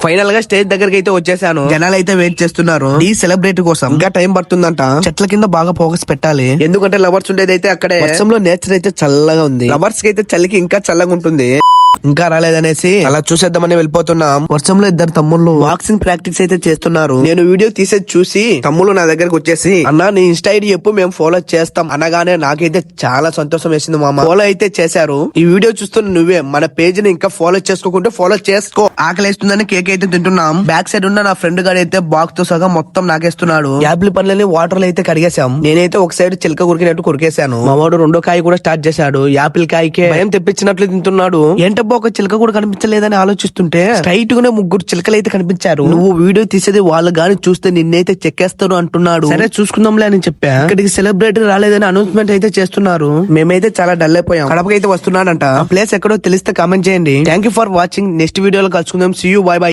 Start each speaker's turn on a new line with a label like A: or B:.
A: Final గా stage దగ్గరికి అయితే వచ్చేసాను. జనాలు అయితే వెయిట్ చేస్తున్నారు ఈ సెలబ్రేట్ కోసం. ఇంకా టైం పడుతుందంట. చెట్ల కింద బాగా ఫోకస్ పెట్టాలి, ఎందుకంటే లవర్స్ ఉండేది అయితే అక్కడే. వర్షంలో నేచర్ అయితే చల్లగా ఉంది. లవర్స్ కి అయితే చలికి ఇంకా చల్లగా ఉంటుంది. ఇంకా రాలేదనేసి అలా చూసేద్దామని వెళ్ళిపోతున్నాం. వర్షంలో ఇద్దరు తమ్ముళ్ళు బాక్సింగ్ ప్రాక్టీస్ అయితే చేస్తున్నారు. నేను వీడియో తీసేది చూసి తమ్ముళ్ళు నా దగ్గరకు వచ్చేసి, అన్నా నీ ఇన్స్టా ఐడి చెప్పు, మేము ఫాలో చేస్తాం అనగానే నాకైతే చాలా సంతోషం వేసింది మామ. ఫాలో అయితే చేశారు. ఈ వీడియో చూస్తున్న నువ్వే మన పేజ్ ని ఇంకా ఫాలో చేసుకోకుంటే ఫాలో చేసుకో. ఆకలిస్తుందని కేక్ అయితే తింటున్నాం. బ్యాక్ సైడ్ ఉన్న నా ఫ్రెండ్ గారు అయితే బాక్స్ తో సగా మొత్తం నాకేస్తున్నాడు. యాపిల్ పండ్లని వాటర్ లో అయితే కడిగేశాం. నేనైతే ఒక సైడ్ చిలక కొరికినట్టు కొరికేశాను. మా వాడు రెండో కాయ కూడా స్టార్ట్ చేశాడు. యాపిల్ కాయకే భయం తెప్పించినట్లు తింటున్నాడు. ఏంటబ్బా ఒక చిలక కూడా కనిపించలేదని ఆలోచిస్తుంటే స్ట్రైట్ గానే ముగ్గురు చిలకలు అయితే కనిపించారు. నువ్వు వీడియో తీసేది వాళ్ళు గాని చూస్తే నిన్నైతే చెక్కేస్తారు అంటున్నాడు. సరే చూసుకుందాంలే అని చెప్పా. ఇక్కడికి సెలబ్రిటీ రాలేదని అనౌన్స్మెంట్ అయితే చేస్తున్నారు. మేమైతే చాలా డల్ అయిపోయాం. కడపకైతే వస్తున్నాడంట. ఆ ప్లేస్ ఎక్కడో తెలిస్తే కామెంట్ చేయండి. Thank you for watching. Next వీడియోలో కలుసుకుందాం. See you, bye by.